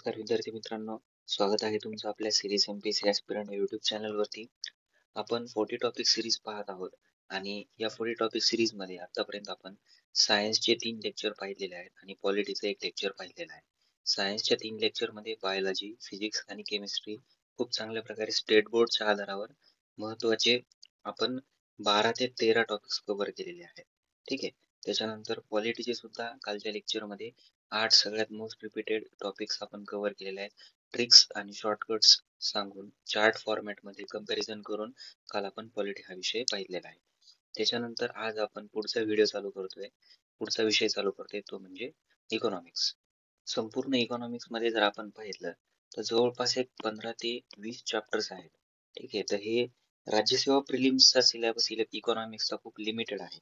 नमस्कार विद्यार्थी मित्रांनो, स्वागत आहे तुमचं आपल्या सिरीज एमपीएससी ॲस्पिरंट या युट्यूब चॅनलवरती. आपण 40 टॉपिक सिरीज पाहत आहोत आणि या 40 टॉपिक सिरीज मध्ये आतापर्यंत आपण सायन्सचे 3 लेक्चर पाहिलेले आहेत आणि पॉलिटीचं एक लेक्चर पाहिलेलं आहे. सायन्सच्या 3 लेक्चर मध्ये बायोलॉजी, फिजिक्स आणि केमिस्ट्री खूप चांगल्या प्रकारे स्टेट बोर्डच्या आधारावर महत्त्वाचे आपण 12 ते 13 टॉपिक्स कव्हर केलेले आहेत. ठीक आहे. त्याच्यानंतर पॉलिटीचे सुद्धा कालच्या लेक्चर मध्ये 8 सगळ्यात मोस्ट रिपीटेड टॉपिक्स आपण कव्हर केलेले आहेत. ट्रिक्स आणि शॉर्टकट्स सांगून चार्ट फॉर्मॅट मध्ये कंपॅरिझन करून काल आपण पॉलिटी हा विषय पाहिलेला आहे. त्याच्यानंतर आज आपण पुढचा व्हिडिओ चालू करतोय. पुढचा विषय चालू करतोय तो म्हणजे इकॉनॉमिक्स. संपूर्ण इकॉनॉमिक्स मध्ये जर आपण पाहिलं तर जवळपास एक 15 ते 20 चॅप्टर्स आहेत. ठीक आहे. तर हे राज्यसेवा प्रिलिम्सचा सिलेबस इकॉनॉमिक्सचा खूप लिमिटेड आहे.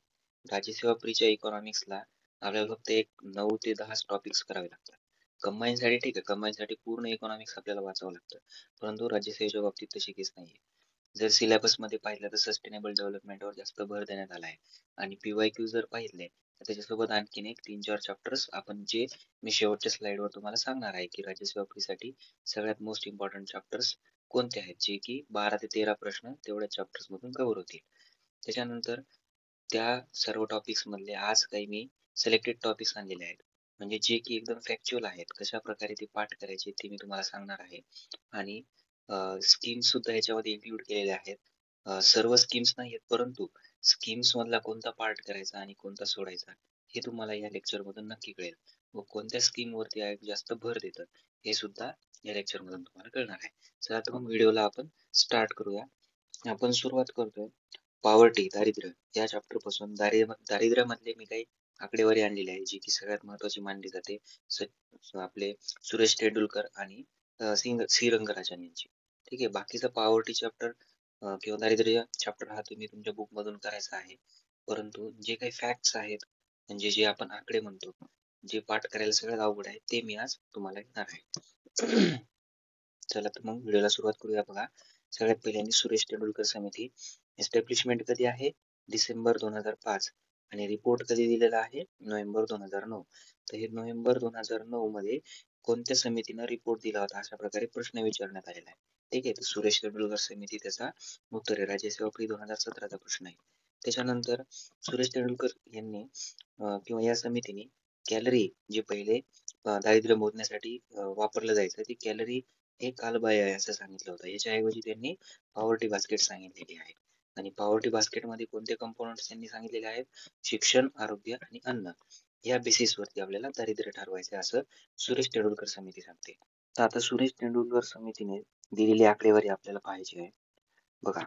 राज्यसेवा प्रीच्या इकॉनॉमिक्सला आपल्याला फक्त एक 9 ते 10 टॉपिक्स करावे लागतात. कंबाईन साठी ठीक आहे, कंबाईन साठी पूर्ण इकॉनॉमिक्स आपल्याला वाचावं लागतं, परंतु राज्यसेवेच्या बाबतीत तशी केस नाहीये. जर सिलेबस मध्ये पाहिलं तर सस्टेनेबल डेव्हलपमेंटवर जास्त भर देण्यात आला आहे आणि PYQ जर पाहिले तर त्याच्यासोबत आणखीन एक 3-4 चॅप्टर्स आपण जे मी शेवटच्या स्लाइड वर तुम्हाला सांगणार आहे की राज्यसेवा प्रीसाठी सगळ्यात मोस्ट इम्पॉर्टंट चॅप्टर्स कोणते आहेत, जे की 12 ते 13 प्रश्न तेवढ्या चॅप्टर्स मधून कव्हर होतील. त्याच्यानंतर त्या सर्व टॉपिक्स मधले आज काही मी सिलेक्टेड टॉपिक्स आणलेले आहेत, म्हणजे जे की एकदम फॅक्च्युअल आहेत. कशा प्रकारे ते पाठ करायचे ते मी तुम्हाला सांगणार आहे आणि स्कीम्स सुद्धा याच्यामध्ये इन्क्लूड केलेले आहेत. सर्व स्कीम्स नाही आहेत, परंतु स्कीम्स मधला कोणता पार्ट करायचा आणि कोणता सोडायचा हे तुम्हाला या लेक्चर मधून नक्की कळेल व कोणत्या स्कीम वरती जास्त भर देतं हे सुद्धा या लेक्चर मधून तुम्हाला कळणार आहे. चला तर मग व्हिडिओला आपण स्टार्ट करूया. आपण सुरुवात करतोय पॉवर्टी, दारिद्र्य या चॅप्टर पासून. दारिद्र्यामधले मी काही आकडेवारी आणलेली आहे जी की सगळ्यात महत्वाची मानली जाते. आपले सुरेश तेंडुलकर आणि सी रंगराजन यांची. ठीक आहे. बाकीचा पॉवर्टी चॅप्टर किंवा दारिद्र्य चॅप्टर हा तुम्ही तुमच्या बुक मधून करायचा आहे, परंतु जे काही फॅक्ट्स आहेत म्हणजे जे आपण आकडे म्हणतो, जे पाठ करायला सगळ्यात अवघड आहे ते मी आज तुम्हाला घेणार आहे. चला तर मग व्हिडिओला सुरुवात करूया. बघा, सगळ्यात पहिल्यांदा सुरेश तेंडुलकर समिती एस्टॅब्लिशमेंट कधी आहे? डिसेंबर 2005 आणि रिपोर्ट कधी दिलेला आहे? नोव्हेंबर 2009. तर हे नोव्हेंबर 2009 मध्ये कोणत्या समितीनं रिपोर्ट दिला होता अशा प्रकारे प्रश्न विचारण्यात आलेला आहे. ठीक आहे. तर सुरेश तेंडुलकर समिती त्याचा उत्तर आहे. राज्यसेवा प्री 2017चा प्रश्न आहे. त्याच्यानंतर सुरेश तेंडुलकर यांनी किंवा या समितीने कॅलरी जे पहिले दारिद्र्य मोजण्यासाठी वापरलं जायचं ते कॅलरी हे कालबाह्य आहे असं सांगितलं होतं. याच्याऐवजी त्यांनी पॉवर्टी बास्केट सांगितलेली आहे आणि पॉवर्टी बास्केट मध्ये कोणते कंपोनंट्स त्यांनी सांगितलेले आहेत? शिक्षण, आरोग्य आणि अन्न या बेसिस वरती आपल्याला दारिद्र्य ठरवायचे असं सुरेश तेंडुलकर समिती सांगते. तर आता सुरेश तेंडुलकर समितीने दिलेली आकडेवारी आपल्याला पाहायची आहे. बघा,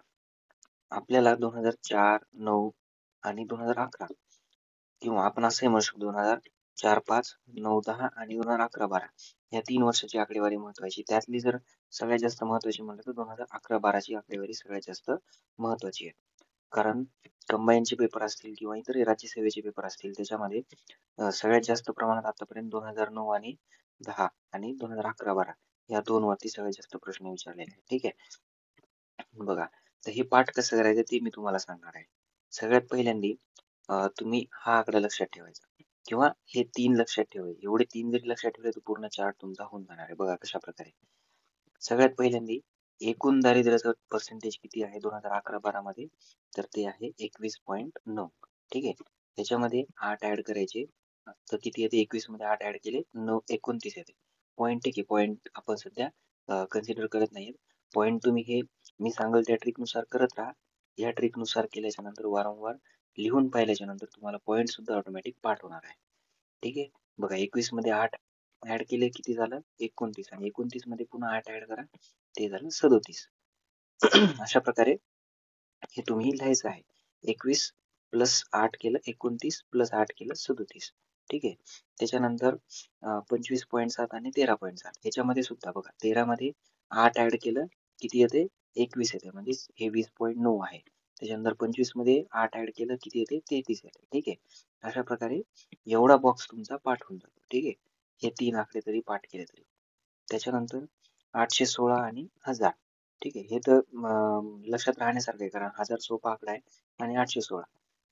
आपल्याला 2004, 9 आणि 2011 किंवा आपण असंही म्हणू शकतो 2004, 5, 9, 10 आणि 2011-12 या 3 वर्षाची आकडेवारी महत्वाची. त्यातली जर सगळ्यात जास्त महत्वाची म्हणलं तर 2011-12 ची आकडेवारी सगळ्यात जास्त महत्वाची आहे. कारण कंबाईनचे पेपर असतील किंवा इतर राज्यसेवेचे पेपर असतील त्याच्यामध्ये सगळ्यात जास्त प्रमाणात आतापर्यंत 2009 आणि 10 आणि 2011-12 या 2 वरती सगळ्यात जास्त प्रश्न विचारलेले आहेत. ठीक आहे. बघा, तर हे पाठ कसं करायचं ते मी तुम्हाला सांगणार आहे. सगळ्यात पहिल्यांदी तुम्ही हा आकडा लक्षात ठेवायचा किंवा हे 3 लक्षात ठेवायचे. एवढे 3 जरी लक्षात ठेवले तर पूर्ण चार्ट तुमचा होऊन जाणार आहे. बघा कशा प्रकारे. सगळ्यात पहिल्यांदी एकूण दारिद्र्याचं पर्सेंटेज किती आहे 2011-12 मध्ये? तर ते आहे 21.9. ठीक आहे. त्याच्यामध्ये 8 ऍड करायचे. तर किती येते? 21 मध्ये 8 ऍड केले 9, 29 येते. पॉईंट ठीक आहे. पॉईंट आपण सध्या कन्सिडर करत नाहीये. पॉईंट तुम्ही हे मी सांगेल त्या ट्रिक नुसार करत राहा. या ट्रिक नुसार केल्याच्या नंतर वारंवार लिहून पाहिल्याच्या नंतर तुम्हाला पॉईंट सुद्धा ऑटोमॅटिक पाठ होणार आहे. ठीक आहे. बघा, 21 मध्ये 8 ऍड केले किती झालं? 29 आणि 29 मध्ये पुन्हा 8 ऍड करा, ते झालं 37. अशा प्रकारे हे तुम्ही लिहायचं आहे. 21 प्लस 8 केलं 29 प्लस 8 केलं 37. ठीक आहे. त्याच्यानंतर 25.7 आणि 13.7 याच्यामध्ये सुद्धा बघा, 13 मध्ये 8 ऍड केलं किती येते? 21 येते, म्हणजे हे 20.9 आहे. त्याच्यानंतर 25 मध्ये 8 ऍड केलं किती येते? 33 येते. ठीक आहे. अशा प्रकारे एवढा बॉक्स तुमचा पाठ होऊन जातो. ठीक आहे. हे 3 आकडे तरी पाठ केले तरी. त्याच्यानंतर 816 आणि 1000. ठीक आहे. हे तर लक्षात राहण्यासारखं आहे, कारण 1000 सोपा आकडा आहे आणि 816.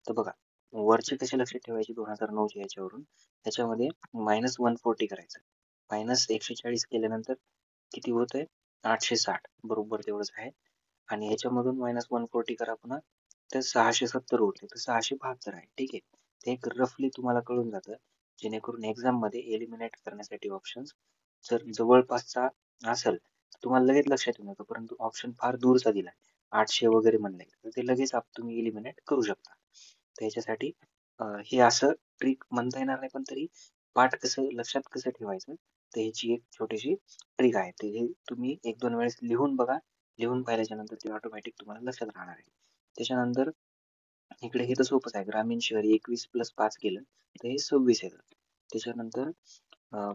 तर बघा, वरचे कसे लक्षात ठेवायचे 2009 च्या याच्यावरून, त्याच्यामध्ये -140 करायचं. -140 केल्यानंतर किती होत आहे? 860 बरोबर तेवढंच आहे. आणि ह्याच्यामधून -140 करा पुन्हा, तर 670 उरले, तर 672 आहे. ठीक आहे. ते एक रफली तुम्हाला कळून जातं, जेणेकरून एक्झाम मध्ये एलिमिनेट करण्यासाठी ऑप्शन्स जर जवळपासचा असेल तर तुम्हाला लगेच लक्षात येऊन जातं, परंतु ऑप्शन फार दूरचा दिलाय 800 वगैरे म्हणलंय तर ते लगेच तुम्ही एलिमिनेट करू शकता. त्याच्यासाठी हे असं ट्रिक म्हणता येणार नाही, पण तरी पाठ कसं लक्षात कसं ठेवायचं तर ह्याची एक छोटीशी ट्रिक आहे. ते हे तुम्ही 1-2 वेळेस लिहून बघा. लिहून पाहिल्याच्या नंतर ते ऑटोमॅटिक तुम्हाला लक्षात राहणार आहे. त्याच्यानंतर इकडे हे तर सोपंच आहे. ग्रामीण शहरी 21 + 5 केलं तर हे 26 येतं. त्याच्यानंतर अं,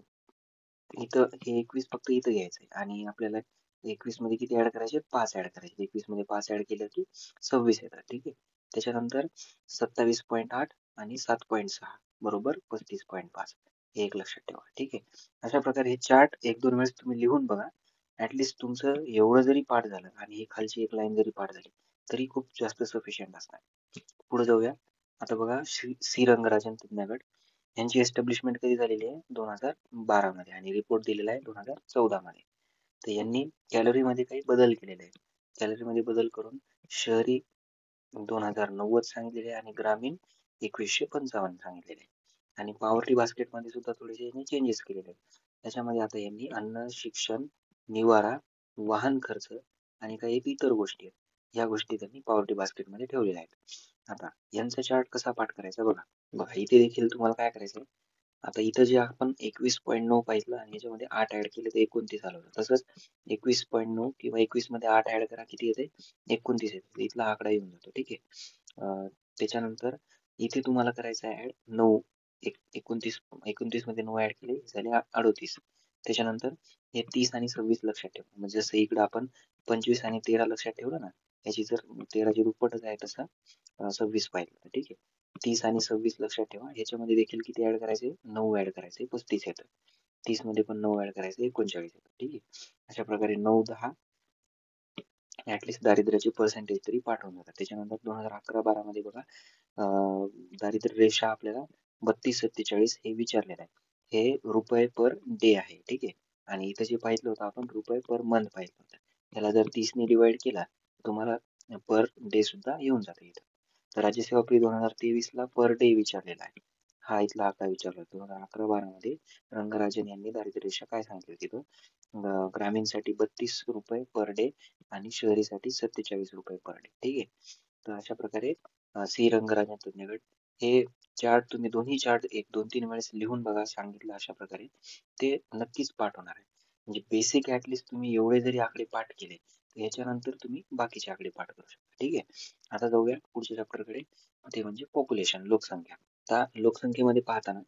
इथं हे 21 फक्त इथं घ्यायचंय आणि आपल्याला 21 मध्ये किती ऍड करायचे? 5 ऍड करायचे. 21 मध्ये 5 ऍड केलं की 26 येतात. ठीक आहे. त्याच्यानंतर 27.8 आणि 7.6 बरोबर 35.5 हे एक लक्षात ठेवा. ठीक आहे. अशा प्रकारे हे चार्ट 1-2 वेळेस तुम्ही लिहून बघा. ऍटलिस्ट तुमचं एवढं जरी पाठ झालं आणि ही खालची एक लाईन जरी पाठ झाली तरी खूप जास्त सफिशियंट असणार. पुढे जाऊया. आता बघा सी रंगराजन तज्ञगट यांची एस्टॅब्लिशमेंट कधी झालेली आहे? 2012 मध्ये आणि रिपोर्ट दिलेला आहे 2014 मध्ये. तर यांनी कॅलरी मध्ये काही बदल केलेले आहेत. कॅलरी मध्ये बदल करून शहरी 2090 सांगितलेले आहे आणि ग्रामीण 2155 सांगितलेले आहे. आणि पॉवर्टी बास्केट मध्ये सुद्धा थोडेसे यांनी चेंजेस केलेले आहेत. त्याच्यामध्ये आता यांनी अन्न, शिक्षण, निवारा, वाहन खर्च आणि काही इतर गोष्टी आहेत. या गोष्टी त्यांनी पॉवर्टी बास्केट मध्ये ठेवलेल्या आहेत. आता यांचा चार्ट कसा पाठ करायचा बघा. बघा इथे देखील तुम्हाला काय करायचं. आता इथं जे आपण 21.9 पाहिलं आणि याच्यामध्ये 8 ऍड केले तर 29 आलं होतं. तसंच 21.9 किंवा 21 मध्ये 8 ऍड करा, किती येते? 29 येते. इथला आकडा येऊन जातो. ठीक आहे. त्याच्यानंतर इथे तुम्हाला करायचं आहे ऍड 9. 29 मध्ये 9 ऍड केले झाले 38. त्याच्यानंतर हे 30 आणि 26 लक्षात ठेवा. म्हणजे जसं इकडे आपण 25 आणि 13 लक्षात ठेवलं ना, याची जर 13ची दुप्पटच आहे तसं 26 पाहिलं. ठीक आहे. 30 आणि 26 लक्षात ठेवा. ह्याच्यामध्ये देखील किती ऍड करायचे? 9 ऍड करायचे, 35 येतं. 30 मध्ये पण 9 ऍड करायचे, 39 येतं. ठीक आहे. अशा प्रकारे 9-10 ऍटलिस्ट दारिद्र्याचे पर्सेंटेज तरी पाठवून जातात. त्याच्यानंतर 2011-12 मध्ये बघा दारिद्र्य रेषा आपल्याला 32-47 हे विचारलेलं आहे. हे रुपये पर डे आहे. ठीक आहे. आणि इथं जे पाहिलं होतं आपण रुपये पर मंथ पाहिलं होतं. त्याला जर 30 ने डिवाइड केला तुम्हाला पर डे सुद्धा येऊन जाते इथं. तर राज्यसेवा प्री 2023 ला पर डे विचारलेला आहे. हा इथला आकडा विचारला. 2011-12 मध्ये रंगराजन यांनी दारिद्र्य रेषा काय सांगितली तिथं ग्रामीणसाठी 32 रुपये पर डे आणि शहरीसाठी 47 रुपये पर डे. ठीक आहे. तर अशा प्रकारे सी रंगराजन तज्ञगट हे चार्ट तुम्ही दोन्ही चार्ट 1-2-3 वेळेस लिहून बघा. सांगितलं अशा प्रकारे ते नक्कीच पाठ होणार आहे. म्हणजे बेसिक ऍटलिस्ट तुम्ही एवढे जरी आकडे पाठ केले तर याच्यानंतर तुम्ही बाकीचे आकडे पाठ करू शकता. ठीक आहे. आता जाऊया पुढच्या चॅप्टर कडे. ते म्हणजे पॉप्युलेशन, लोकसंख्या. आता लोकसंख्येमध्ये पाहताना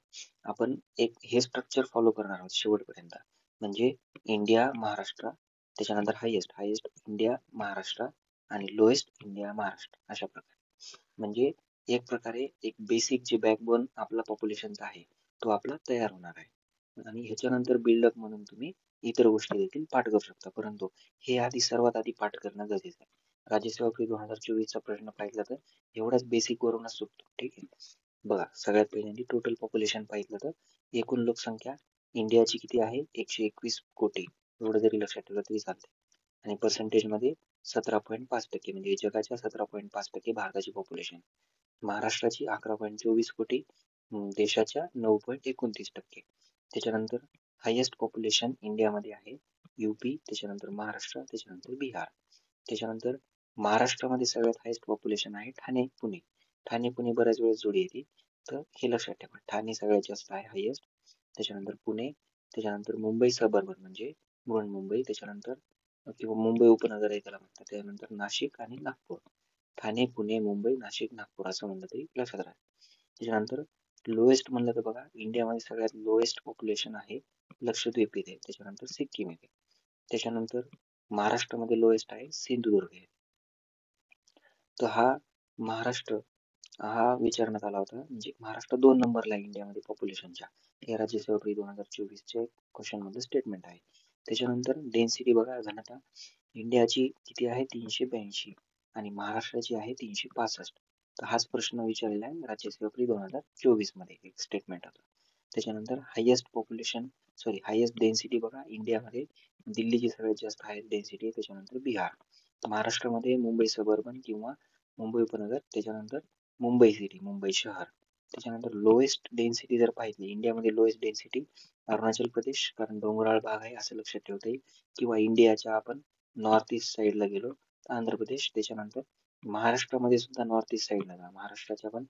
आपण एक हे स्ट्रक्चर फॉलो करणार आहोत शेवटपर्यंत. म्हणजे इंडिया, महाराष्ट्र, त्याच्यानंतर हायेस्ट इंडिया, महाराष्ट्र आणि लोएस्ट इंडिया, महाराष्ट्र अशा प्रकारे. म्हणजे एक प्रकारे एक बेसिक जे बॅकबोन आपला पॉप्युलेशनचा आहे तो आपला तयार होणार आहे. आणि ह्याच्यानंतर बिल्डअप म्हणून तुम्ही इतर गोष्टी देखील पाठ करू शकता, परंतु हे आधी सर्वात आधी पाठ करणं गरजेचं आहे. राज्यसेवा प्री 2024 चा प्रश्न पाहिला तर एवढाच बेसिक वरूनच सुटतो. ठीक आहे. बघा सगळ्यात पहिल्यांदा टोटल पॉप्युलेशन पाहिलं तर एकूण लोकसंख्या इंडियाची किती आहे? 121 कोटी. एवढं जरी लक्षात ठेवलं तरी चालते. आणि पर्सेंटेज मध्ये 17.5% म्हणजे जगाच्या 17.5% भारताची पॉप्युलेशन. महाराष्ट्राची 11.24 कोटी, देशाच्या 9.29%. त्याच्यानंतर हायेस्ट पॉप्युलेशन इंडियामध्ये आहे युपी, त्याच्यानंतर महाराष्ट्र, त्याच्यानंतर बिहार. त्याच्यानंतर महाराष्ट्रामध्ये सगळ्यात हायेस्ट पॉप्युलेशन आहे ठाणे, पुणे. ठाणे पुणे बऱ्याच वेळेस जोडी येते, तर हे लक्षात ठेवा. ठाणे सगळ्यात जास्त आहे हायेस्ट, त्याच्यानंतर पुणे, त्याच्यानंतर मुंबई सबअर्बन म्हणजे बृहन्मुंबई, त्याच्यानंतर किंवा मुंबई उपनगर आहे त्याला म्हणतात, त्यानंतर नाशिक आणि नागपूर. ठाणे, पुणे, मुंबई, नाशिक, नागपूर असं म्हणलं तरी लक्षात राहील. त्याच्यानंतर लोएस्ट म्हणलं तर बघा इंडियामध्ये सगळ्यात लोएस्ट पॉप्युलेशन आहे लक्षद्वीप येथे, त्याच्यानंतर सिक्कीम येथे. त्याच्यानंतर महाराष्ट्रामध्ये लोएस्ट आहे सिंधुदुर्ग येथे. तर हा महाराष्ट्र हा विचारण्यात आला होता. म्हणजे महाराष्ट्र 2 नंबरला आहे इंडियामध्ये पॉप्युलेशनच्या. हे राज्यसेवा प्री 2024 चे क्वेश्चन मध्ये स्टेटमेंट आहे. त्याच्यानंतर डेन्सिटी बघा, घनता इंडियाची किती आहे? 382 आणि महाराष्ट्राची आहे 365. तर हाच प्रश्न विचारलेला आहे राज्यसेवा प्री 2024 मध्ये एक स्टेटमेंट होता. त्याच्यानंतर हायेस्ट डेन्सिटी बघा इंडियामध्ये दिल्लीची सगळ्यात जास्त हायेस्ट डेन्सिटी आहे, त्याच्यानंतर बिहार. महाराष्ट्रामध्ये मुंबई सबर्बन किंवा मुंबई उपनगर, त्याच्यानंतर मुंबई सिटी मुंबई शहर. त्याच्यानंतर लोएस्ट डेन्सिटी जर पाहिली इंडियामध्ये लोएस्ट डेन्सिटी अरुणाचल प्रदेश, कारण डोंगराळ भाग आहे असं लक्षात ठेवता येईल. किंवा इंडियाच्या आपण नॉर्थ ईस्ट साईडला गेलो तर आंध्र प्रदेश. त्याच्यानंतर महाराष्ट्रामध्ये सुद्धा नॉर्थ ईस्ट साईडला जा, महाराष्ट्राच्या पण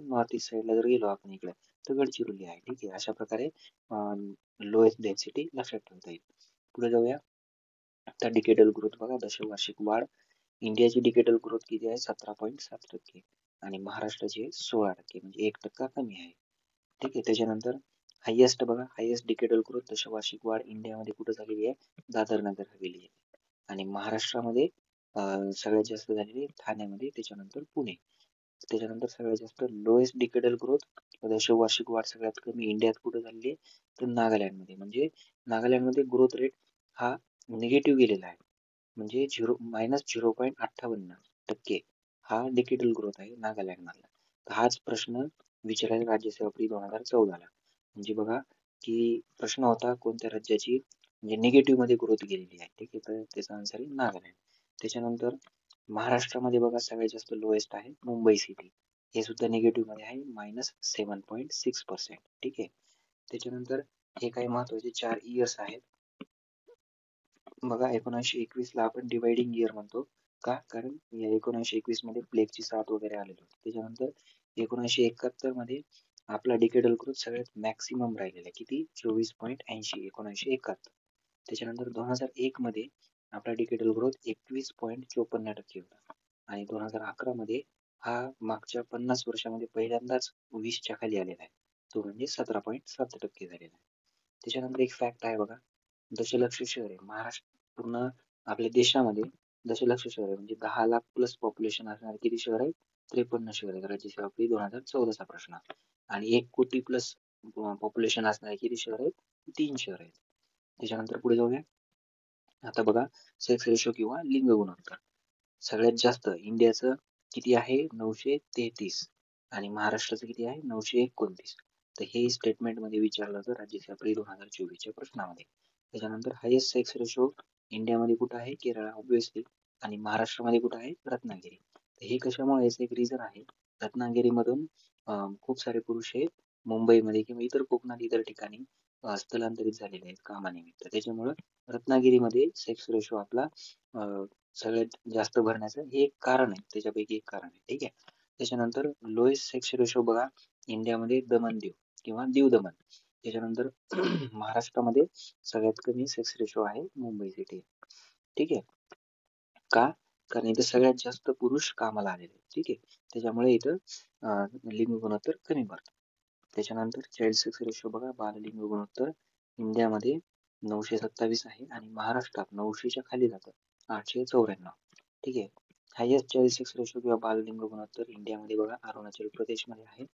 नॉर्थ ईस्ट साईडला जर गेलो आपण इकडे तर गडचिरोली आहे. ठीक आहे, अशा प्रकारे लोएस्ट डेन्सिटी लक्षात ठेवता येईल. पुढे जाऊया. आता डिकेडल ग्रोथ बघा, दशवार्षिक वाढ. इंडियाची डिकेडल ग्रोथ किती आहे? 17.7%. आणि महाराष्ट्राची आहे 16%, म्हणजे 1% कमी आहे. ठीक आहे. त्याच्यानंतर हायेस्ट बघा, हायेस्ट डिकेडल ग्रोथ दशवार्षिक वाढ इंडियामध्ये कुठे झालेली आहे? दादर नगर हवेली आहे. आणि महाराष्ट्रामध्ये सगळ्यात जास्त झालेली आहे ठाण्यामध्ये, त्याच्यानंतर पुणे. त्याच्यानंतर सगळ्यात जास्त लोएस्ट डिकेडल ग्रोथ दशवार्षिक वाढ सगळ्यात कमी इंडियात कुठे झालेली आहे? तर नागालँडमध्ये. म्हणजे नागालँडमध्ये ग्रोथ रेट हा निगेटिव्ह गेलेला आहे, म्हणजे -0.58% हा डिकेडल ग्रोथ आहे नागालँड मधला. तर हाच प्रश्न विचारायला राज्यसेवा प्री 2014ला. म्हणजे बघा की प्रश्न होता कोणत्या राज्याची म्हणजे निगेटिव्ह मध्ये ग्रोथ गेलेली आहे. ठीक आहे, तर त्याचा आन्सर आहे नागालँड. त्याच्यानंतर महाराष्ट्रामध्ये बघा सगळ्यात जास्त लोएस्ट आहे मुंबई सिटी, हे सुद्धा निगेटिव्ह मध्ये आहे -7.6%. ठीक आहे. त्याच्यानंतर हे काही महत्वाचे 4 इयर्स आहेत बघा. 1921 ला आपण डिवाइडिंग इयर म्हणतो का? कारण या 1921 मध्ये प्लेगची साथ वगैरे आलेली होती. त्याच्यानंतर 1971 मध्ये आपला डिकेडल ग्रोथ सगळ्यात मॅक्सिमम राहिलेला आहे, किती? 24.80 1971. त्याच्यानंतर 2001 मध्ये आपला डिकेडल ग्रोथ 21.54% होता. आणि 2011 मध्ये हा मागच्या 50 वर्षामध्ये पहिल्यांदाच 20च्या खाली आलेला आहे, तो म्हणजे 17.7% झालेला आहे. त्याच्यानंतर एक फॅक्ट आहे बघा, दशलक्ष शहर आहे महाराष्ट्र पूर्ण आपल्या देशामध्ये. दशलक्ष शहर आहे म्हणजे 10 लाख प्लस पॉप्युलेशन असणारे किती शहर आहेत? 53 शहर आहेत. राज्यसेवा आपली 2014चा प्रश्न. आणि 1 कोटी प्लस पॉप्युलेशन असणारे किती शहर आहेत? 3 शहर आहेत. त्याच्यानंतर पुढे जाऊया. आता बघा सेक्स रेशो किंवा लिंग गुणोत्तर सगळ्यात जास्त इंडियाचं किती आहे? 933. आणि महाराष्ट्राचं किती आहे? 929. तर हे स्टेटमेंट मध्ये विचारलं होतं राज्यसेवा प्री 2024च्या प्रश्नामध्ये. त्याच्यानंतर हायेस्ट सेक्स रेशो इंडियामध्ये कुठं आहे? केरळ ऑब्विसली. आणि महाराष्ट्रामध्ये कुठं आहे? रत्नागिरी. हे कशामुळे? याचं एक रिझन आहे. रत्नागिरीमधून खूप सारे पुरुष हे मुंबईमध्ये किंवा इतर कोकणात इतर ठिकाणी स्थलांतरित झालेले आहेत कामानिमित्त. त्याच्यामुळं रत्नागिरीमध्ये सेक्स रेशो आपला सगळ्यात जास्त भरण्याचं हे एक कारण आहे, त्याच्यापैकी एक कारण आहे. ठीक आहे. त्याच्यानंतर लोएस्ट सेक्स रेशो बघा इंडियामध्ये दमन दीव किंवा दीव दमन. त्याच्यानंतर महाराष्ट्रामध्ये सगळ्यात कमी सेक्स रेशो आहे मुंबई सिटी. ठीक आहे. का? कारण इथं सगळ्यात जास्त पुरुष कामाला आलेले आहेत. ठीक आहे, त्याच्यामुळे इथं लिंग गुणोत्तर कमी भरतं. त्याच्यानंतर चाइल्ड सेक्स रेशो बघा, बाललिंग गुणोत्तर इंडियामध्ये 927 आहे आणि महाराष्ट्रात 900च्या खाली जातं, 894. ठीक आहे. हायेस्ट चाइल्ड सेक्स रेशो किंवा बाललिंग गुणोत्तर इंडियामध्ये बघा अरुणाचल प्रदेशमध्ये आहे.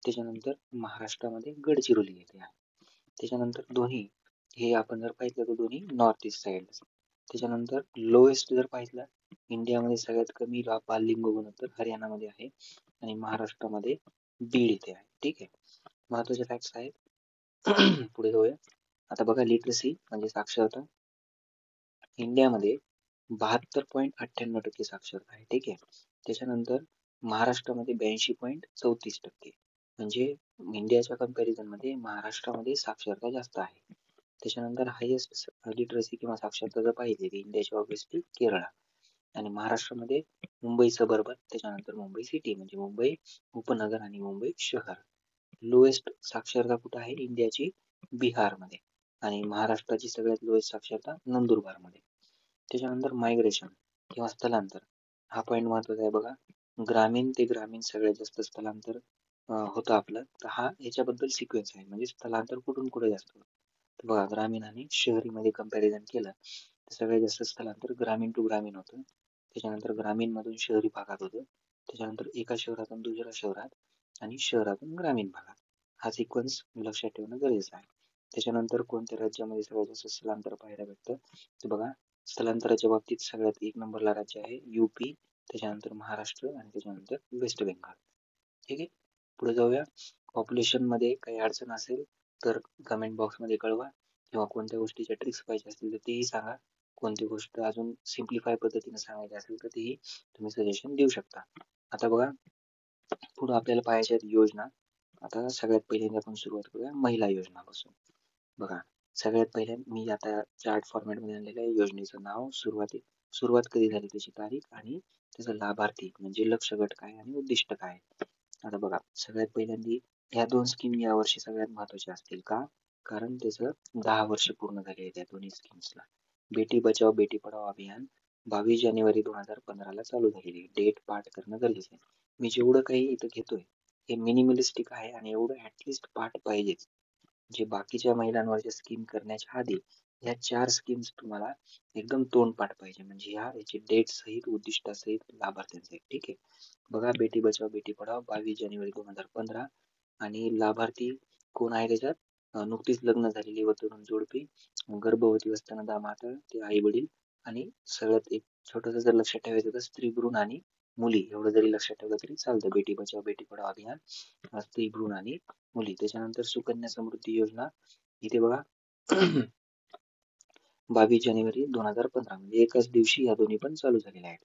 त्याच्यानंतर महाराष्ट्रामध्ये गडचिरोली येथे आहे. त्याच्यानंतर दोन्ही हे आपण जर पाहिलं तर दोन्ही नॉर्थ ईस्ट साईड. त्याच्यानंतर लोएस्ट जर पाहिलं इंडियामध्ये सगळ्यात कमी बाललिंग गुणोत्तर हरियाणामध्ये आहे आणि महाराष्ट्रामध्ये बीड इथे आहे. ठीक आहे, महत्वाचे फॅक्ट्स आहेत. पुढे जाऊया. आता बघा लिटरसी म्हणजे साक्षरता इंडियामध्ये 72.98% साक्षरता आहे. ठीक आहे. त्याच्यानंतर महाराष्ट्रामध्ये 82.34%, म्हणजे इंडियाच्या कंपॅरिझन मध्ये महाराष्ट्रामध्ये साक्षरता जास्त आहे. त्याच्यानंतर हायेस्ट लिटरसी किंवा साक्षरता जर पाहिली तर इंडियाची ऑब्विसली केरळ. आणि महाराष्ट्रामध्ये मुंबई सबर्बन, त्याच्यानंतर मुंबई सिटी म्हणजे मुंबई उपनगर आणि मुंबई शहर. लोएस्ट साक्षरता कुठे आहे इंडियाची? बिहारमध्ये. आणि महाराष्ट्राची सगळ्यात लोएस्ट साक्षरता नंदुरबारमध्ये. त्याच्यानंतर मायग्रेशन किंवा स्थलांतर हा पॉईंट महत्वाचा आहे बघा. ग्रामीण ते ग्रामीण सगळ्यात जास्त स्थलांतर होतं आपलं. तर हा याच्याबद्दल सिक्वेन्स आहे, म्हणजे स्थलांतर कुठून कुठे जास्त होतं. तर बघा ग्रामीण आणि शहरीमध्ये कंपॅरिझन केलं तर सगळ्यात जास्त स्थलांतर ग्रामीण टू ग्रामीण होतं. त्याच्यानंतर ग्रामीण मधून शहरी भागात होतं. त्याच्यानंतर एका शहरातून दुसऱ्या शहरात आणि शहरातून ग्रामीण भागात. हा सिक्वेन्स लक्षात ठेवणं गरजेचं आहे. त्याच्यानंतर कोणत्या राज्यामध्ये सगळ्यात जास्त स्थलांतर पाहायला भेटतं? तर बघा स्थलांतराच्या बाबतीत सगळ्यात 1 नंबरला राज्य आहे यूपी, त्याच्यानंतर महाराष्ट्र आणि त्याच्यानंतर वेस्ट बेंगाल. ठीक आहे. पुढे जाऊया. पॉप्युलेशन मध्ये काही अडचण असेल तर कमेंट बॉक्स मध्ये कळवा, किंवा कोणत्या गोष्टीच्या ट्रिक्स पाहिजे असतील तर तेही सांगा. कोणती गोष्ट अजून सिम्प्लिफाय पद्धतीने सांगायची असेल तर तेही तुम्ही सजेशन देऊ शकता. आता बघा, पुढे आपल्याला पाहायच्या आहेत योजना. आता सगळ्यात पहिल्यांदा आपण सुरुवात करूया महिला योजनापासून. बघा, सगळ्यात पहिले मी आता चार्ट फॉर्मॅट मध्ये आणलेलं आहे. योजनेचं नाव, सुरुवात कधी झाली त्याची तारीख, आणि त्याचा लाभार्थी म्हणजे लक्ष गट काय आणि उद्दिष्ट काय. आता बघा, सगळ्यात पहिल्यांदा ह्या दोन स्कीम या वर्षी सगळ्यात महत्वाच्या असतील का, कारण त्याचं 10 वर्ष पूर्ण झाले आहेत या दोन्ही स्कीम्सला. बेटी बचाव बेटी पढाओ अभियान 22 जानेवारी 2015 ला चालू झालेली आहे. डेट पाठ करणं गरजेचं आहे. मी जेवढं काही इथं घेतोय हे मिनिमलिस्टिक आहे, आणि एवढं ऍटलिस्ट पाठ पाहिजेच. जे बाकीच्या महिलांवरच्या स्कीम करण्याच्या आधी ह्या 4 स्कीम्स तुम्हाला एकदम तोंडपाठ पाहिजे, म्हणजे याची डेट सहित, उद्दिष्टासहित, लाभार्थ्यांसहित. ठीक आहे. बघा, बेटी बचाव बेटी पढाओ 22 जानेवारी 2015, आणि लाभार्थी कोण आहे त्याच्यात, नुकतीच लग्न झालेली व तरुण जोडपी, गर्भवती व स्तनदा माता, ते आई वडील, आणि सगळ्यात एक छोटस जर लक्षात ठेवायचं तर स्त्री भ्रूण आणि मुली, एवढं जरी लक्षात ठेवलं तरी चालतं. बेटी बचाव बेटी पढाओ अभियान, स्त्री भ्रूण आणि मुली. त्याच्यानंतर सुकन्या समृद्धी योजना, इथे बघा 22 जानेवारी 2015, म्हणजे एकाच दिवशी या दोन्ही पण चालू झालेल्या आहेत.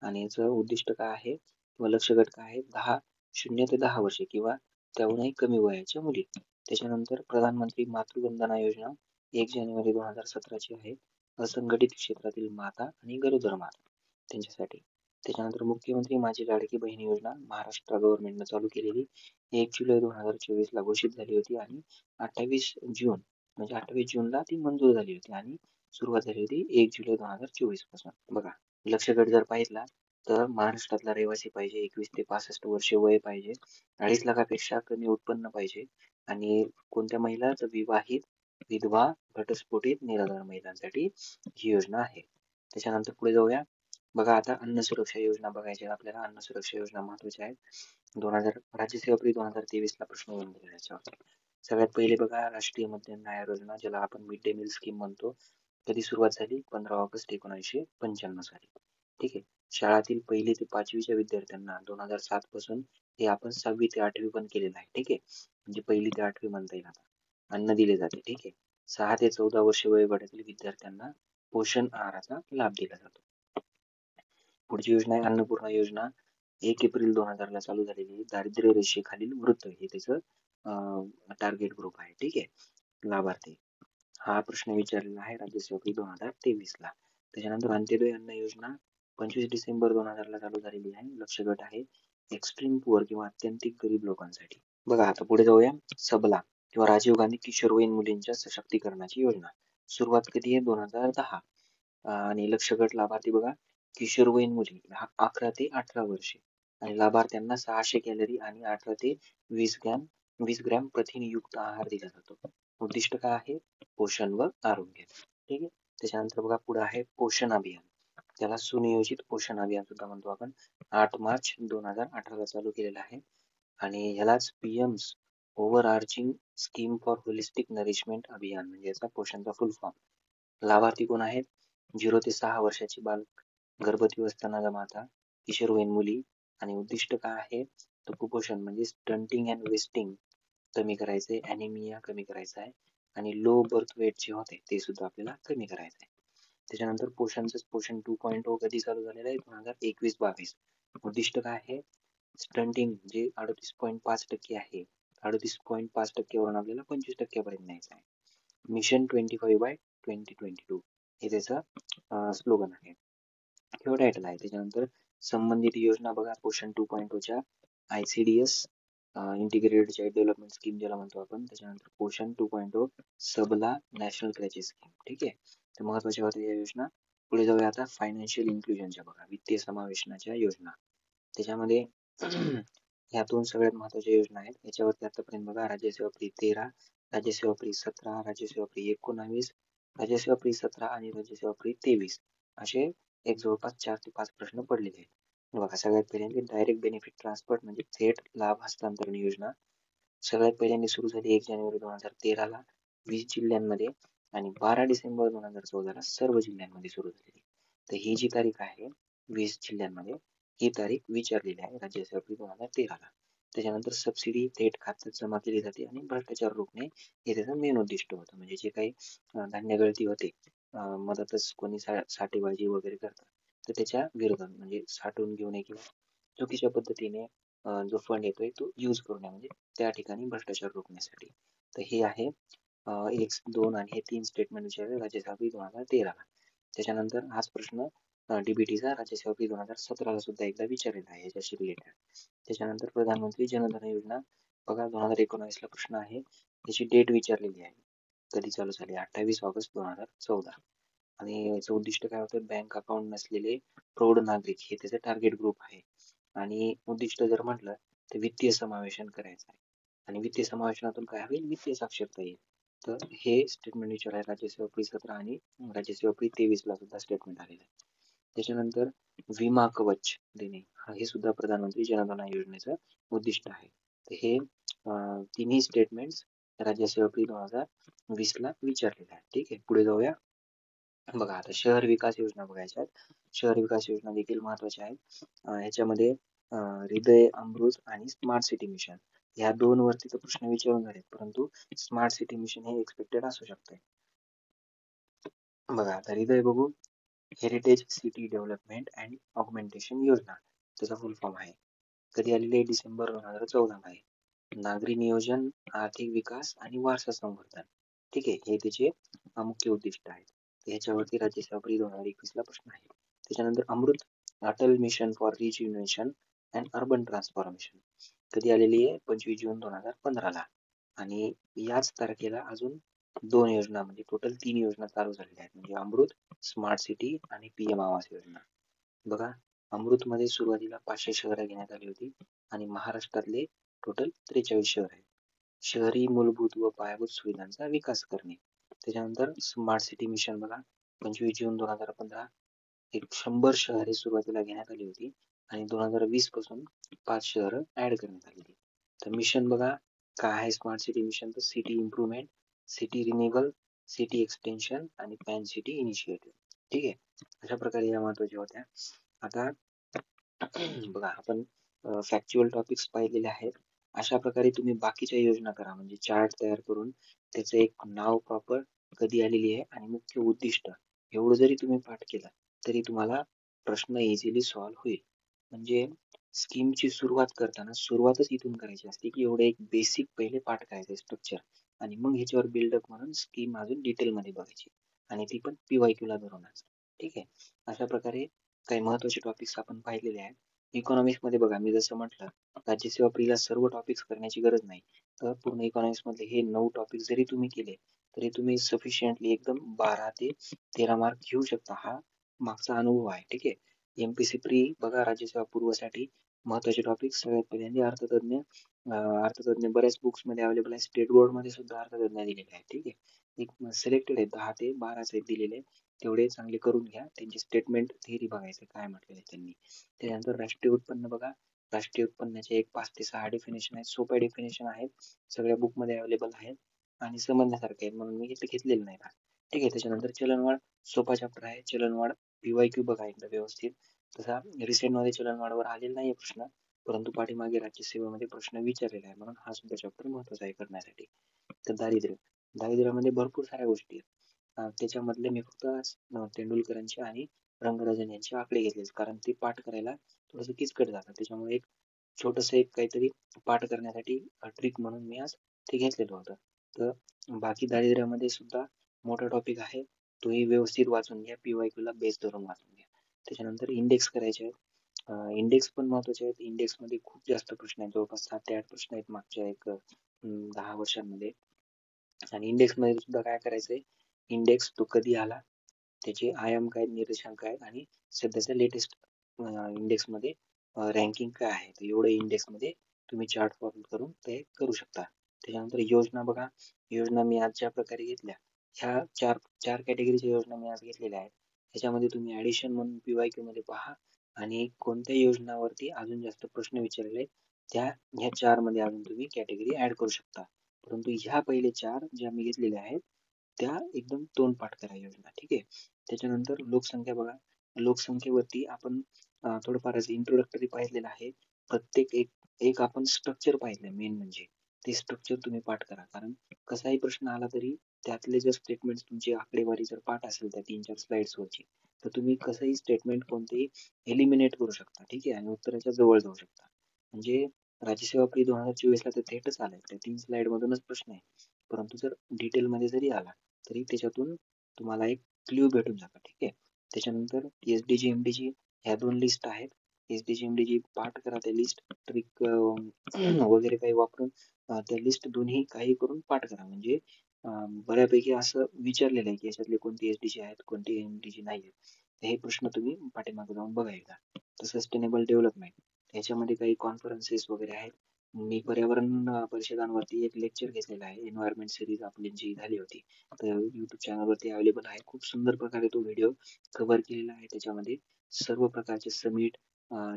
आणि याचं उद्दिष्ट काय आहे किंवा लक्ष गट काय आहे, 0 ते 10 वर्षे किंवा त्याहूनही कमी वयाच्या मुली. त्याच्यानंतर प्रधानमंत्री मातृवंदना योजना 1 जानेवारी 2017 ची आहे. असंघटित क्षेत्रातील माता आणि गरोदर माता त्यांच्यासाठी. त्याच्यानंतर मुख्यमंत्री माझी लाडकी बहीण योजना महाराष्ट्र गव्हर्नमेंटने चालू केलेली 1 जुलै 2024 ला घोषित झाली होती, आणि 28 जून म्हणजे 28 जूनला ती मंजूर झाली होती, आणि सुरुवात झाली होती 1 जुलै 2024 पासून. बघा, लक्ष गट जर पाहितला तर महाराष्ट्रातला रहिवासी पाहिजे, 21 ते 65 वर्षे वय पाहिजे, 2.5 लाखापेक्षा कमी उत्पन्न पाहिजे, आणि कोणत्या महिला तर विवाहित, विधवा, घटस्फोटित, निराधार महिलांसाठी ही योजना आहे. त्याच्यानंतर पुढे जाऊया. बघा, आता अन्न सुरक्षा योजना बघायची आहे आपल्याला. अन्न सुरक्षा योजना महत्वाच्या आहेत. 2000 राज्यसेवा एप्रिल 2023 ला प्रश्न येऊन गेला याच्यावर. सगळ्यात पहिले बघा, राष्ट्रीय मध्यान्ह आहार योजना, ज्याला आपण मिड डे मील स्कीम म्हणतो, कधी सुरुवात झाली, 15 ऑगस्ट 1995 साली. ठीक आहे. शाळातील 1ली ते 5वीच्या विद्यार्थ्यांना 2007 पासून हे आपण 6वी ते 8वी पण केलेलं आहे. ठीक आहे. म्हणजे 1ली ते 8वी म्हणता येईल आता. अन्न दिले जाते. ठीक आहे. 6 ते 14 वर्षे वयोगटातील विद्यार्थ्यांना पोषण आहाराचा लाभ दिला जातो. पुढची योजना आहे अन्नपूर्णा योजना, 1 एप्रिल 2000 ला चालू झालेली. दारिद्र्य रेषेखालील वृद्ध हे त्याचं टार्गेट ग्रुप आहे. ठीक आहे. लाभार्थी, हा प्रश्न विचारलेला आहे राज्यसेवा 2023 ला. त्याच्यानंतर अंत्योदय अन्न योजना 25 डिसेंबर 2000 ला चालू झालेली आहे. लक्ष गट आहे एक्स्ट्रीम पुअर किंवा अत्यंतिक गरीब लोकांसाठी. बघा, आता पुढे जाऊया. सबला किंवा राजीव गांधी किशोरवयीन मुलींच्या सशक्तीकरणाची योजना, सुरुवात कधी आहे, 2010, आणि लक्ष गट लाभार्थी बघा, किशोरवयीन मुली 11 ते 18 वर्षे, आणि लाभार्थ्यांना 600 कॅलरी आणि 18 ते 20 ग्रॅम प्रथिन युक्त आहार दिला जातो. उद्दिष्ट काय आहे, पोषण व आरोग्य. ठीक आहे. त्याच्यानंतर बघा, पुढे आहे पोषण अभियान, त्याला सुनियोजित पोषण अभियान सुद्धा म्हणतो आपण. 8 मार्च 2018 ला चालू केलेला आहे, आणि ह्यालाच PM's over arching scheme for holistic nourishment अभियान, म्हणजे याचा पोषणचा फुल फॉर्म. लाभार्थी कोण आहेत, 0 ते 6 वर्षाची बालक, गर्भवती व स्तनदा माता, किशोरवयीन मुली, आणि उद्दिष्ट काय आहे, तर कुपोषण म्हणजे स्टंटिंग अँड वेस्टिंग कमी करायचंय, अॅनिमिया कमी करायचा आहे, आणि लो बर्थ वेट जे होते ते सुद्धा आपल्याला कमी करायचं आहे. त्याच्यानंतर पोषण 2.0 कधी चालू झालेलं आहे, 2021-22. उद्दिष्ट काय आहे, स्टंटिंग जे 38.5% आहे, 38.5% वरून आपल्याला 25% पर्यंत न्यायचं आहे. मिशन 25/2022 हे त्याचं स्लोगन आहे किंवा टायटल आहे. त्याच्यानंतर संबंधित योजना बघा, पोषण 2.0 च्या ICDS integrated child development scheme ज्याला म्हणतो आपण. त्याच्यानंतर पोषण 2.0 सबला नॅशनल क्रॅचेस स्कीम. ठीक आहे. तर महत्वाच्या होत्या या योजना. पुढे जाऊया आता फायनान्शियल इन्क्लुजनच्या बघा, वित्तीय समावेशनाच्या योजना. त्याच्यामध्ये ह्यातून सगळ्यात महत्वाच्या योजना आहेत. याच्यावरती आतापर्यंत बघा, राज्यसेवा फ्री 13, राज्यसेवा फ्री 17, राज्यसेवा फ्री 19, राज्यसेवा फ्री 17 आणि राज्यसेवा फ्री 23 असे एक जवळपास 4 ते 5 प्रश्न पडलेले आहेत. बघा, सगळ्यात पहिल्यांदा डायरेक्ट बेनिफिट ट्रान्सफर म्हणजे थेट लाभ हस्तांतरण योजना सगळ्यात पहिल्यांदा सुरू झाली 1 जानेवारी 2013 ला 20 जिल्ह्यांमध्ये, आणि 12 डिसेंबर 2014 ला सर्व जिल्ह्यांमध्ये सुरू झाली. तर ही जी तारीख आहे 20 जिल्ह्यांमध्ये, ही तारीख विचारलेली आहे राज्यसेवा फ्री 2013 ला. त्याच्यानंतर सबसिडी थेट खात्यात जमा केली जाते आणि भ्रष्टाचार रोखणे हे त्याचं मेन उद्दिष्ट होतं. म्हणजे जे काही धान्य गळती होते, मधातच कोणी साठेबाजी वगैरे करतात, तर त्याच्या विरोधात म्हणजे साठवून घेऊ नये किंवा चुकीच्या पद्धतीने जो फंड येतोय तो यूज करू नये, म्हणजे त्या ठिकाणी भ्रष्टाचार रोखण्यासाठी. तर हे आहे 1, 2 आणि हे 3 स्टेटमेंट विचारले राज्यसेवा 2013 ला. त्याच्यानंतर हाच प्रश्न डीबीटीचा राज्यसेवा 2017 ला सुद्धा एकदा विचारलेला आहे याच्याशी रिलेटेड. त्याच्यानंतर प्रधानमंत्री जनधन योजना बघा 2019 ला प्रश्न आहे, त्याची डेट विचारलेली आहे, कधी चालू झाली, 28 ऑगस्ट 2014. आणि याचं उद्दिष्ट काय होतं, बँक अकाउंट नसलेले प्रौढ नागरिक हे त्याचं टार्गेट ग्रुप आहे. आणि उद्दिष्ट जर म्हटलं तर वित्तीय समावेशन करायचं आहे, आणि वित्तीय समावेशनातून काय होईल, वित्तीय साक्षरता येईल. तर हे स्टेटमेंट विचारायला राज्यसेवा प्री 17 आणि राज्यसेवा प्री 23 ला सुद्धा स्टेटमेंट आलेलं आहे. त्याच्यानंतर विमा कवच देणे हे सुद्धा प्रधानमंत्री जनधन योजनेचं उद्दिष्ट आहे. तर हे तिन्ही स्टेटमेंट राज्यसेवा प्री 2020 ला विचारलेले आहेत. ठीक आहे, पुढे जाऊया. बघा आता शहर विकास योजना बघायच्या आहेत. शहर विकास योजना देखील महत्वाच्या आहेत. ह्याच्यामध्ये हृदय अमृत आणि स्मार्ट सिटी मिशन या 2 वरती तर प्रश्न विचारून झालेत, परंतु स्मार्ट सिटी मिशन हे एक्सपेक्टेड असू शकते. बघा आता हृदय बघू, heritage city development and augmentation योजना, त्याचा फुल फॉर्म आहे. कधी आलेली आहे, डिसेंबर 2014 मध्ये. नागरी नियोजन, आर्थिक विकास आणि वारसा संवर्धन. ठीक आहे, हे त्याचे मुख्य उद्दिष्ट आहेत. ह्याच्यावरती राज्यसेवा प्री 2021 ला प्रश्न आहे. त्याच्यानंतर Amrut, Atal mission for rejuvenation and urban transformation, कधी आलेली आहे, 25 जून 2015 ला. आणि याच तारखेला अजून 2 योजना म्हणजे टोटल 3 योजना चालू झालेल्या आहेत, म्हणजे अमृत, स्मार्ट सिटी आणि पीएम आवास योजना. बघा अमृत मध्ये सुरुवातीला 500 शहरं घेण्यात आली होती आणि महाराष्ट्रातले टोटल 43 शहर आहेत. शहरी मूलभूत व पायाभूत सुविधांचा विकास करणे. त्याच्यानंतर स्मार्ट सिटी मिशन बघा, 25 जून 2015 एक 100 शहरे सुरुवातीला घेण्यात आली होती आणि 2020 पासून 5 शहर ऍड करण्यात आली होती. तर मिशन बघा काय आहे, स्मार्ट सिटी मिशन तर city improvement, city renewal, city extension आणि पॅन सिटी इनिशिएटिव्ह. ठीक आहे, अशा प्रकारे या महत्वाच्या होत्या. आता बघा आपण फॅक्च्युअल टॉपिक्स पाहिलेले आहेत. अशा प्रकारे तुम्ही बाकीच्या योजना करा, म्हणजे चार्ट तयार करून त्याचं एक नाव प्रॉपर, कधी आलेली आहे आणि मुख्य उद्दिष्ट, एवढं जरी तुम्ही पाठ केलं तरी तुम्हाला प्रश्न इझिली सॉल्व्ह होईल. म्हणजे स्कीमची सुरुवात करताना सुरुवातच इथून करायची असते, की एवढं एक बेसिक पहिले पाठ करायचं स्ट्रक्चर, आणि मग ह्याच्यावर बिल्डअप म्हणून स्कीम अजून डिटेलमध्ये बघायची, आणि ती पण PYQ ला धरूनच. ठीक आहे, अशा प्रकारे काही महत्वाचे टॉपिक्स आपण पाहिलेले आहेत. इकॉनॉमिक्स मध्ये बघा मी जसं म्हटलं, राज्यसेवा प्रीला सर्व टॉपिक्स करण्याची गरज नाही, तर पूर्ण इकॉनॉमिक्स मधले हे 9 टॉपिक जरी तुम्ही केले तरी तुम्ही सफिशियंटली एकदम 12 ते 13 मार्क घेऊ शकता. हा मागचा अनुभव आहे. ठीक आहे, एमपीसी प्री बघा राज्यसेवा पूर्वसाठी महत्वाचे टॉपिक सगळ्यात पहिल्यांदा अर्थतज्ञ. अर्थतज्ञ बऱ्याच बुक्स मध्ये अवेलेबल आहे, स्टेट बोर्ड मध्ये सुद्धा अर्थतज्ञ दिलेले आहे. ठीक आहे, एक सिलेक्टेड आहे, 10 ते 12 दिलेले, तेवढे चांगले करून घ्या. त्यांची स्टेटमेंट थिअरी बघायचं काय म्हटलेलं आहे त्यांनी. त्यानंतर राष्ट्रीय उत्पन्न बघा, राष्ट्रीय उत्पन्नाचे एक 5 ते 6 डेफिनेशन आहेत, सोप्या डेफिनेशन आहेत, सगळ्या बुक मध्ये अवेलेबल आहेत आणि समजण्यासारखे आहेत, म्हणून मी इथे घेतलेलं नाही. ठीक आहे, त्याच्यानंतर चलनवाढ सोपा चॅप्टर आहे. चलनवाढ PYQ बघा एकदा व्यवस्थित. तसा रिसेंट मध्ये चलनवाढवर आलेला नाही प्रश्न, परंतु पाठीमागे राज्यसेवेमध्ये प्रश्न विचारलेला आहे, म्हणून हा सुद्धा चॅप्टर महत्वाचा आहे करण्यासाठी. तर दारिद्र्य, दारिद्र्यामध्ये भरपूर साऱ्या गोष्टी आहेत. त्याच्यामधले मी फक्त तेंडुलकरांचे आणि रंगराजन यांचे आकडे घेतले, कारण ते पाठ करायला थोडस किचकट जातं. त्याच्यामुळे एक छोटस एक काहीतरी पाठ करण्यासाठी ट्रिक म्हणून मी आज ते घेतलेलं होतं. तर बाकी दारिद्र्यामध्ये सुद्धा मोठा टॉपिक आहे, तोही व्यवस्थित वाचून घ्या, PYQ ला बेस धरून वाचून घ्या. त्याच्यानंतर इंडेक्स करायचे आहेत. इंडेक्स पण महत्वाचे आहेत. इंडेक्स मध्ये खूप जास्त प्रश्न आहेत, जवळपास 7 ते 8 प्रश्न आहेत मागच्या एक 10 वर्षांमध्ये. आणि इंडेक्स मध्ये सुद्धा काय करायचंय, इंडेक्स तो कधी आला, त्याचे आयाम काय, निर्देशांक काय, आणि सध्याच्या लेटेस्ट इंडेक्स मध्ये रँकिंग काय आहे, तर एवढं इंडेक्स मध्ये तुम्ही चार्ट फॉर्म करून ते करू शकता. त्याच्यानंतर योजना बघा, योजना मी आज ज्या प्रकारे घेतल्या, ह्या चार चार कॅटेगरीच्या योजना मी आज घेतलेल्या आहेत. ह्याच्यामध्ये तुम्ही ऍडिशन म्हणून PYQ मध्ये पहा, आणि कोणत्या योजनावरती अजून जास्त प्रश्न विचारले त्या ह्या 4 मध्ये अजून तुम्ही कॅटेगरी ऍड करू शकता. परंतु ह्या पहिले 4 ज्या मी घेतलेल्या आहेत त्या एकदम तोंडपाठ करा योजना. ठीक आहे, त्याच्यानंतर लोकसंख्या बघा, लोकसंख्येवरती आपण थोडंफार इंट्रोडक्टरी पाहिलेलं आहे. प्रत्येक एक एक आपण स्ट्रक्चर पाहिलं मेन म्हणजे ते स्ट्रक्चर तुम्ही पाठ करा. कारण कसाही प्रश्न आला तरी त्यातले जर स्टेटमेंट तुमची आकडेवारी जर पाठ असेल त्या 3-4 स्लाइड्स वरची, तर तुम्ही कसंही स्टेटमेंट कोणतेही एलिमिनेट करू शकता. ठीक आहे, आणि उत्तराच्या जवळ जाऊ शकता. म्हणजे राज्यसेवा प्री 2024 ला तर थेटच आलाय, त्या 3 स्लाइड मधूनच प्रश्न आहे. परंतु जर डिटेल मध्ये जरी आला तरी त्याच्यातून तुम्हाला एक क्ल्यू भेटून जातं. ठीक आहे, त्याच्यानंतर एसडीजी एमडीजी ह्या 2 लिस्ट आहेत. एसडीजी एमडीजी पाठ करा, त्या लिस्ट ट्रिक वगैरे काही वापरून त्या लिस्ट दोन्ही काही करून पाठ करा. म्हणजे बऱ्यापैकी असं विचारलेलं आहे की याच्यातले कोणते एसडीजी आहेत, कोणते एमडीजी नाही आहेत. हे प्रश्न तुम्ही पाठीमागे जाऊन बघा एकदा. तर सस्टेनेबल डेव्हलपमेंट याच्यामध्ये काही कॉन्फरन्सेस वगैरे आहेत. मी पर्यावरण परिषदांवरती एक लेक्चर घेतलेला आहे, एन्व्हायरमेंट सिरीज आपली जी झाली होती, तर युट्यूब चॅनलवरती अवेलेबल आहे. खूप सुंदर प्रकारे तो व्हिडिओ कव्हर केलेला आहे. त्याच्यामध्ये सर्व प्रकारचे समिट,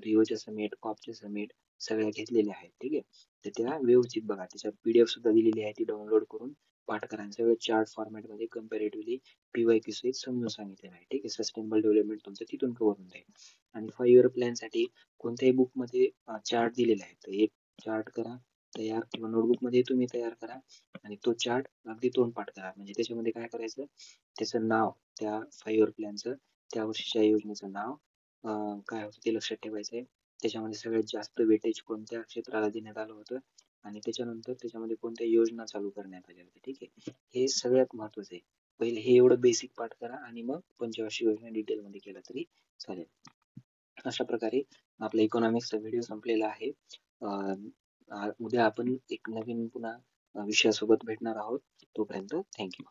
रिओचे समिट, कॉपचे समिट सगळ्या घेतलेल्या आहेत. ठीक आहे, तर त्या व्यवस्थित बघा. त्याच्यात पीडीएफ सुद्धा दिलेली आहे, ती डाउनलोड करून पाठ करा. सगळं चार्ट फॉर्मॅट मध्ये कम्पॅरेटिव्हली पीवायक्यू सहित समजून सांगितलेलं आहे. ठीक आहे, सस्टेनेबल डेव्हलपमेंट तुमचं तिथून कव्हर होऊन जाईल. आणि 5 इयर प्लॅन साठी कोणत्याही बुक मध्ये चार्ट दिलेला आहे, तर एक चार्ट करा तयार, किंवा नोटबुक मध्ये तुम्ही तयार करा आणि तो चार्ट अगदी तोंडपाठ करा. म्हणजे त्याच्यामध्ये काय करायचं, त्याचं नाव, त्या 5 इयर प्लॅनचं, त्या वर्षीच्या योजनेचं नाव काय होतं ते लक्षात ठेवायचं आहे. त्याच्यामध्ये सगळ्यात जास्त वेटेज कोणत्या क्षेत्राला देण्यात आलं होतं, आणि त्याच्यानंतर त्याच्यामध्ये कोणत्या योजना चालू करण्यात आल्या होत्या. ठीक आहे, हे सगळ्यात महत्वाचं आहे. पहिले हे एवढं बेसिक पाठ करा आणि मग पंचवार्षिक योजना डिटेल मध्ये केला तरी चालेल. अशा प्रकारे आपला इकॉनॉमिक्सचा व्हिडिओ संपलेला आहे. उद्या आपण एक नवीन पुन्हा विषयासोबत भेटणार आहोत. तोपर्यंत थँक्यू.